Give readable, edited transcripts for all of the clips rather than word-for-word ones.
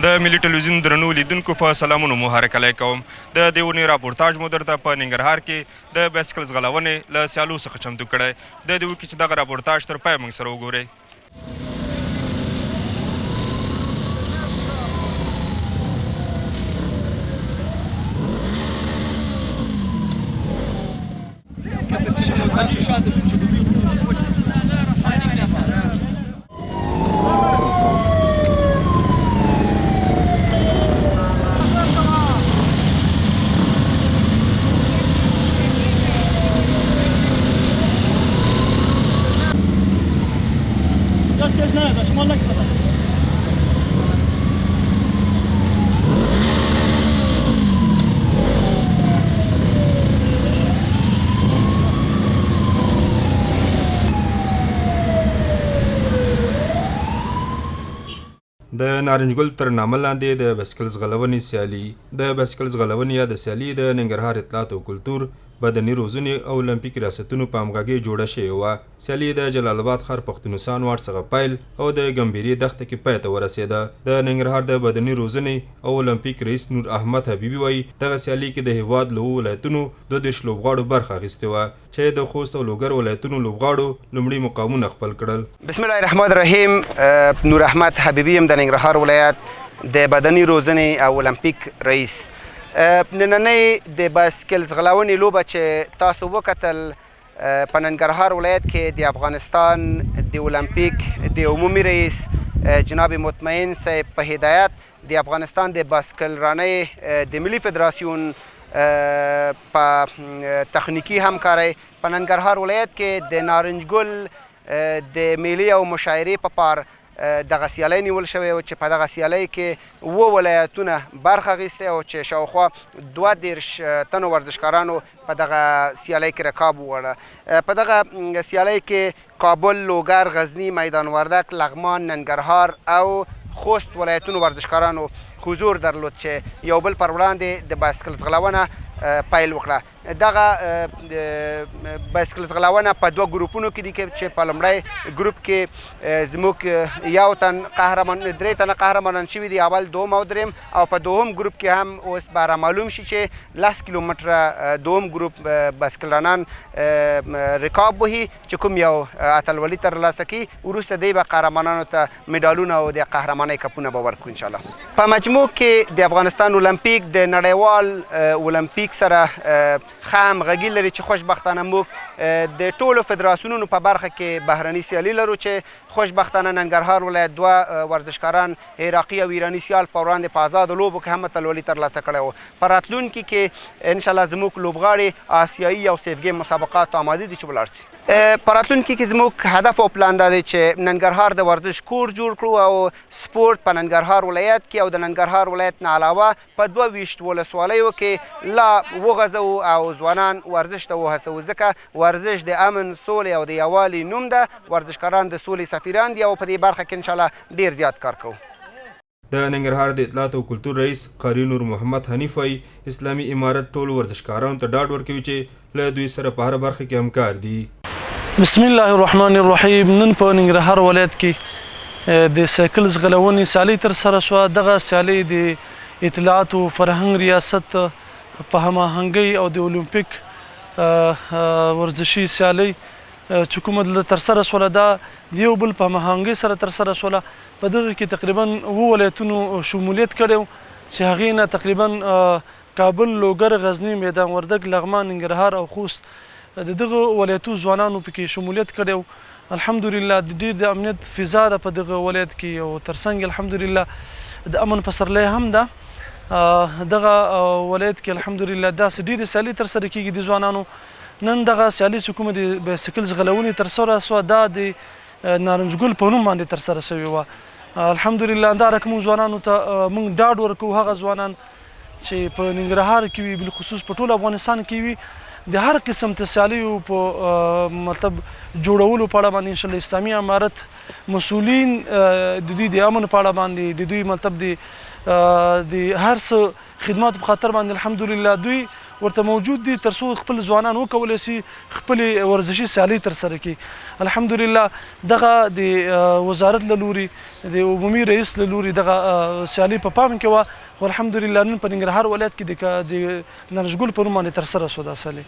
د ملي ټلویزیون درنو لیدونکو په سلامونو مو هرکلی کوم. د دې اونۍ راپورتاژ مو درته په ننګرهار کې د بایسکل ځغلونې له سیالو څخه چمتو کړی. د دې وکړي چې دغه راپورتاژ تر پایه موږ سره وګورئ. د نارنجګل تر نامه لاندې د بایسکل ځغلونې سیالي. د بایسکل ځغلونې یا د سیالي د ننګرهار اطلاعات او کلتور، بدني روزنې او المپیک ریاستونو په همغږۍ جوړه شوې وه. سیالي د جلال آباد ښار پښتونستان واټ څخه پیل او د ګمبیري دښته کې پای ته ورسېده. د ننګرهار د بدني روزنې او المپیک رئیس نور احمد حبیبي وایي دغه سیالي کې د هېواد له ولایتونو 22 لوبغاړو برخه اخیستې وه چې د خوست او لوګر ولایتونو لوبغاړو لومړي مقامونه خپل کړل. بسم الله الرحمن الرحیم. نور احمد حبیبي یم د ننګرهار ولایت د بدني روزنې او المپیک رئیس. نننۍ د بایسکل ځغلونې لوبه چې تاسو وکتل په ننګرهار ولایت کې د افغانستان د المپیک د عمومي رئیس جناب مطمئن صاحب په هدایت د افغانستان د بایسکل رانۍ د ملي فدراسیون په تخنیکي همکارۍ په ننګرهار ولایت کې د نارنجګل د میلې او مشاعرې په پار دغه سیالۍ نیول شوی و چې په دغه سیالۍ کې 7 ولایتونه برخه اخیستې او چې شاوخوا 32 تنو ورزشکارانو په دغه سیالۍ کې رکاب ووړه. په دغه سیالۍ کې کابل، لوګر، غزني، میدان وردک، لغمان، ننګرهار او خوست ولایتونو ورزشکارانو حضور درلود چې یو بل پر وړاندې د بایسکل ځغلونه پیل وکړه. دغه بایسکل ځغلونه په 2 ګروپونو کې دي چې په لومړی ګروپ کې زموږ یو تن قهرمان 3 تنه قهرمانان شوي دي، اول، دوم او دریم، او په دوهم ګروپ کې هم اوس به معلوم شي چې 10 کیلومتره دوم ګروپ بایسکل رانان رکاب وهي چې کوم یو اتلولي ترلاسه کړي وروسته دی به قهرمانانو ته مډالونه او د قهرمانۍ کپونه به ورکړو انشاءالله. په مجموع کې د افغانستان المپیک د نړیوال المپیک سره ښه همغږي لري چې خوشبختانه موږ د ټولو فدراسیونونو په برخه کې بهرني سیالي لرو چې خوشبختانه ننګرهار ولایت 2 ورزشکاران عراقي او ایراني سیال په وړاندې په آزادو لوبو کې هم اتلولي ترلاسه کړی و. په راتلونکي کې انشاءالله زموږ لوبغاړي آسیایي او سیف ګیم مسابقاتو آماده دي چې ولاړ شي. په راتلونکي کې زموږ هدف او پلان دا دی چې ننګرهار د ورزش کور جوړ کړو او سپورت په ننګرهار ولایت کې او د ننګرهار ولایت نه علاوه په 22 ولسوالیو کې لا وغځو او ځوانان ورزش ته وهڅوو، ځکه ورزش د امن، سولې او د یووالي نوم ده. ورزشکاران د سولې سفیران دي او په دې برخه کې انشاءالله ډیر زیات کار کوو. د ننګرهار د اطلاعات او کلتور رئیس قاری نور محمد حنیف وایي اسلامي امارت ټولو ورزشکارانو ته ډاډ ورکوي چې له دوی سره په هره برخه کې همکار دي. بسم الله الرحمن الرحیم. نن په ننګرهار ولایت کې د سایکل ځغلونې سیالۍ ترسره شوه. دغه سیالۍ د اطلاعات او فرهنګ ریاست په هماهنګۍ او د اولمپیک ورزشي سیالۍ چې کومه دلته ترسره شوله دا د یو بل په هماهنګۍ سره ترسره شوله. په دغه کې تقریبا 7 ولایتونو شمولیت کړی و چې هغې نه تقریبا کابل، لوګر، غزني، میدان وردک، لغمان، ننګرهار او خوست د دغه ولایتو ځوانانو پکې شمولیت کړی و. الحمدلله ډېر د امنیت فضا ده په دغه ولایت کې او ترڅنګ الحمدلله د امن پسرلی هم ده. دغه ولایت کې الحمدلله داسې ډېرې سیالۍ ترسره کېږي د ځوانانو. نن دغه سیالۍ چې کومه د بایسکل ځغلونې ترسره شوه دا د نارنجګل په نوم باندې ترسره شوې وه. الحمدلله دا رقم ځوانانو ته موږ ډاډ ورکوو، هغه ځوانان چې په ننګرهار کې وي، بالخصوص په ټول افغانستان کې وي، د هر قسم د سیالیو په مطلب جوړولو په اړه باندې انشاءالله اسلامي امارت مسؤلین د دوی د امن په اړه باندې د دوی مطلب د هر څه خدماتو په خاطر باندې الحمدلله دوی ورته موجود دي تر څو خپل ځوانان وکولی شي خپلې ورزشي سیالۍ ترسره کړي. الحمدلله دغه د وزارت له لوري د عمومي رئیس له لوري دغه سیالۍ په پام کې وه، خو الحمدلله نن په ننګرهار ولایت کې د نارنجګل په نوم باندې ترسره شوه دا سیالۍ.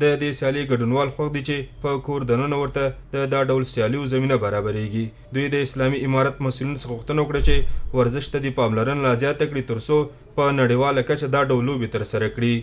د دې سیالۍ ګډونوال خوښ دي چې په کور دننه ورته دا ډول سیالیو زمینه برابرېږي. دوی د اسلامي امارت مسؤلینو څخه غوښتنه وکړه چې ورزش ته د پاملرنه لا زیاته کړي تر څو په نړیواله کچه دا ډول لوبې ترسره کړي.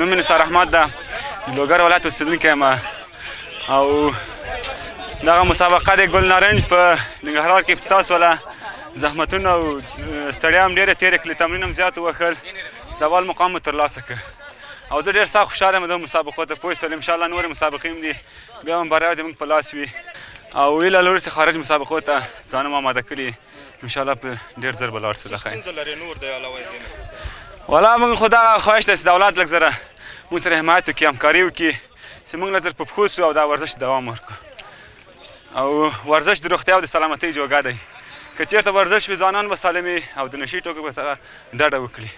نوم مې نثار احمد ده، د لوګر ولایت اوسېدونکی یم او دغه مسابقه د ګل نارنج په ننګرهار کې افتتاح شوله. زحمتونه او ستړیا هم ډېرې تېرې کړلې، تمرین هم زیات ووښل، د اول مقام مو ترلاسه کړ او زه ډېر سخت خوشحاله یم دغه مسابقو ته. پوه شول انشاءالله نورې مسابقې هم دي، بیا هم بریا د موږ په لاس وي او هیله لرو چې خارج مسابقو ته ځانونه آماده کړي انشاءالله په ډېر ژر به لاړ شو. والا موږ خو دغه خواهش ده چې دولت لږ زره موږ سره حمایت وکړي، همکاري وکړي چې موږ لږ زر په پښو شو او دا ورزش دوام ورکړو. او ورزش د روغتیا او د سلامتۍ جوګه دی. که چېرته ورزش وي ځوانان به سالم وي او د نشي ټوکو به څخه ډډه وکړي.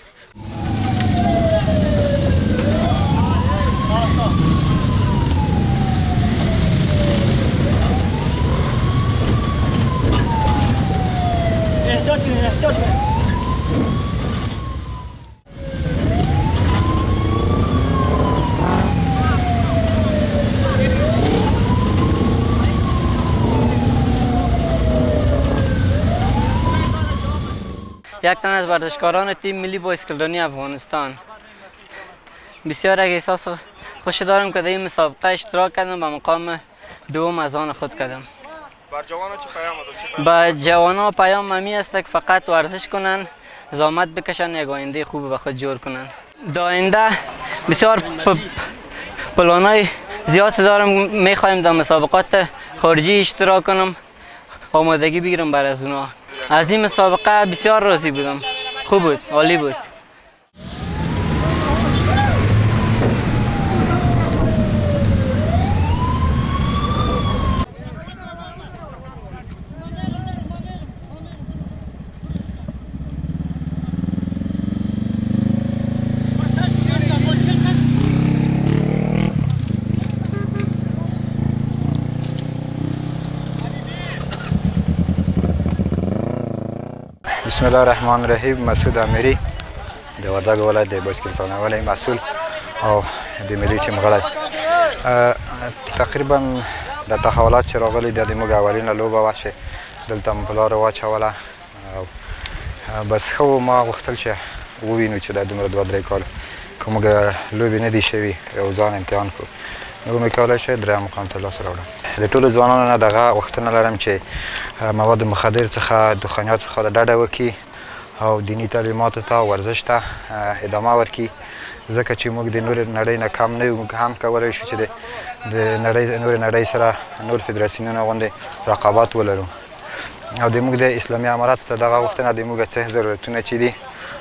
یک تن از ورزشکاران تیم ملی بایسکلرانی افغانستان. بسیار احساس خوشی دارم که در این مسابقه اشتراک کردم و مقام دوم از آن خود کردم. بر جوانان چه پیام داد؟ با جوانان پیام همی است که فقط ورزش کنن، زحمت بکشن، یک آینده خوب به خود جور کنن. در آینده بسیار پلانای زیاد دارم، میخوایم در مسابقات خارجی اشتراک کنم، آمادگی بگیرم برای از اونها. از این مسابقه بسیار راضی بودم، خوب بود، عالی بود. بسم الله الرحمن الرحیم. مسعود امیری د وردګ ولایت د بایسکل ځانولۍ مسؤل او د ملي ټیم غړی. تقریبا د تحولات چې راغلي د موږ اولینه لوبه وه چې دلته مو په لاره واچوله او بس ښه ما غوښتل چې ووینو چې دا دومره 2-3 کال که موږ لوبې نه دي شوي یو ځان امتحان کړو نو مې کولی شي دریم مقام ترلاسه راوړم. د ټولو ځوانانو نه دغه غوښتنه لرم چې مواد مخدر څخه دخانیاتو څخه ډډه وکړي او دیني تعلیماتو ته ورزش ته ادامه ورکړي ځکه چې موږ د نورې نړۍ نه کم نه یو. موږ هم کولی شو چې د نورې نړۍ سره نور فدراسیونونه غوندې رقابت ولرو او د موږ د اسلامي امارت څخه دغه غوښتنه د موږ څه ضرورتونه چې دي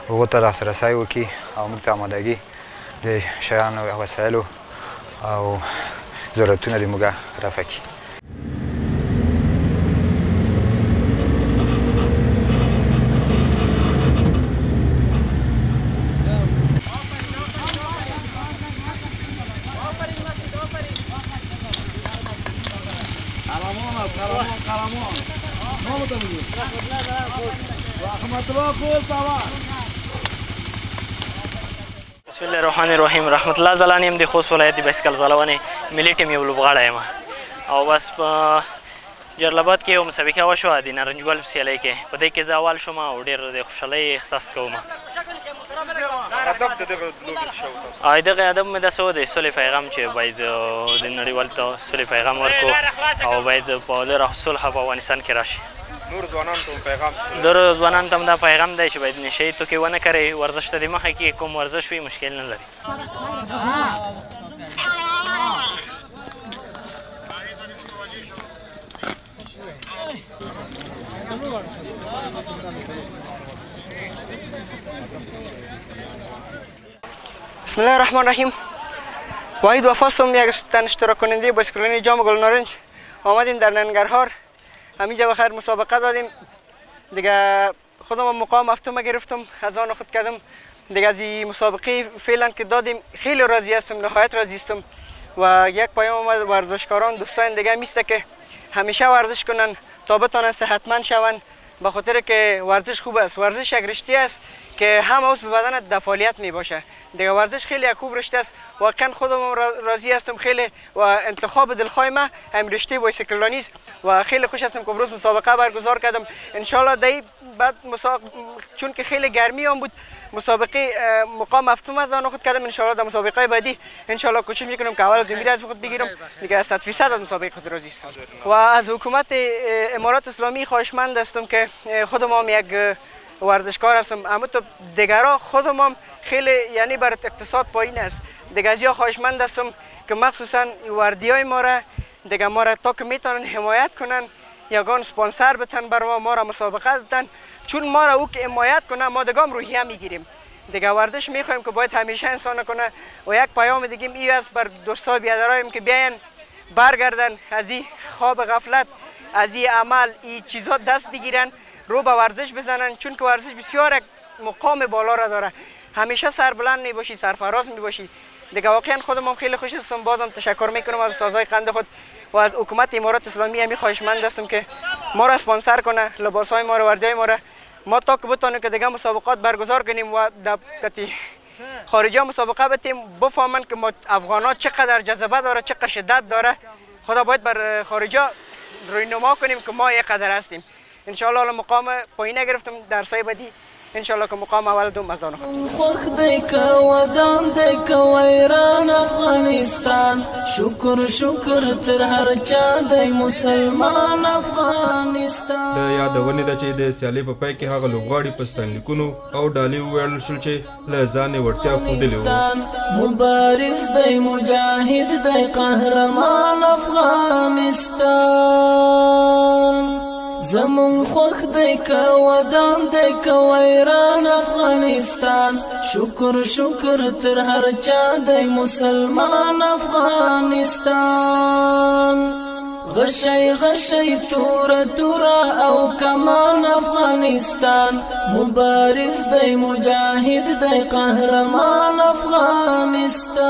هغو ته لاسرسی وکړي او موږ ته آمادګي د شیانو او وسایلو او ضرورتونه د موږ رفع کړي. بسم الله الرحمن الرحیم. رحمت الله زلانی هم د خوست ولایت د بایسکل ځلونې ملي ټیم یو لوبغاړی یم او بس په جلالاباد کې یو مسابقه وشوه د نارنجګل په سیالۍ کې. په دې کې زه اول شوم او ډېر د خوشحالۍ احساس کوم. هدف د دغه لوبې څه و تاسو؟ دغه هدف مې داسې و د سولې پیغام چې باید د نړیوال ته سولې پیغام ورکړو او باید په لر او صلح په افغانستان کې راشي. نور ځوانانو ته پیغام څه؟ نور ځوانانو ته هم دا پیغام دی چې باید نشهیي توکي ونه کړئ، ورزش ته د مخه کې کوم ورزش وي مشکل نه لري. بسم الله الرحمن الرحیم. واحد وفاس هم یک تن اشتراک کننده بایسکلانی جام گلنارنج آمدیم در ننگرهار. همینجا بخیر مسابقه دادیم دیگه. خودم مقام هفتم گرفتم، از آن خود کردم دیگه. از این مسابقه فعلا که دادیم خیلی راضی هستم، نهایت راضی هستم. و یک پیام اومد ورزشکاران دوستان دیگه میسته که همیشه ورزش کنن تا بتونن صحتمند شون، به خاطر که ورزش خوب است. ورزش یک رشته است که هم عضو بدن در فعالیت می باشه. دیگه ورزش خیلی یک خوب رشته است. واقعا خودم راضی هستم خیلی و انتخاب دلخواه ما هم رشته بایسکلانی است و خیلی خوش هستم که امروز مسابقه برگزار کردم. ان شاء الله دی بعد چون که خیلی گرمی هم بود مسابقه مقام هفتم از آن خود کردم. ان شاء الله در مسابقه بعدی ان شاء الله کوشش میکنم که اول دومی از خود بگیرم دیگه. 100% از مسابقه خود راضی هستم و از حکومت امارات اسلامی خواهشمند هستم که خودم هم یک ورزشکار هستم، اما تو دیگرها خودم هم خیلی یعنی بر اقتصاد پایین است دیگه. از یا خواهشمند هستم که مخصوصا وردیای ما را دیگه ما را تا که میتونن حمایت کنن، یگان سپانسر بتن بر ما را مسابقه دادن، چون ما را او که حمایت کنه ما دیگه هم روحیه میگیریم دیگه. ورزش میخوایم که باید همیشه انسان کنه و یک پیام دیگه ای است بر دوستا بیادرایم که بیاین برگردن از این خواب غفلت، از این عمل این چیزا دست بگیرن، رو به ورزش بزنن، چون که ورزش بسیار یک مقام بالا را داره. همیشه سربلند می باشی، سرفراز می باشی دیگه. واقعا خودم هم خیلی خوش هستم. بازم تشکر میکنم از سازهای قند خود و از حکومت امارات اسلامی. همی خواهشمند هستم که ما را اسپانسر کنه، لباسهای ما را، وردیای ما را، ما تا که بتونیم که دیگه مسابقات برگزار کنیم و در خارجی مسابقه بتیم بفهمن که ما افغانا چقدر جذبه داره، چقدر شدت داره. خدا باید بر خارجی رونما کنیم که ما یک قدر هستیم. ان شاء الله مقام پایین گرفتم در سای بعدی ان شاء الله که مقام اول دوم از آن خوخ دیکا ودان دیکا ویران افغانستان. شکر شکر تر هر چا دی مسلمان افغانستان. د یادونې ده چې د سیالۍ په پای کې هغه لوبغاړي په ستاینلیکونو او ډالۍ وویل شول چې له ځانه وړتیا ښودلې وه. مبارز دی مجاهد دی قهرمان افغانستان. زمون خوخ دی که ودان دی که ویران افغانستان. شکر شکر تر هر چا دی مسلمان افغانستان. غشی غشی تورا تورا او کمان افغانستان. مبارز دی مجاهد دی قهرمان افغانستان.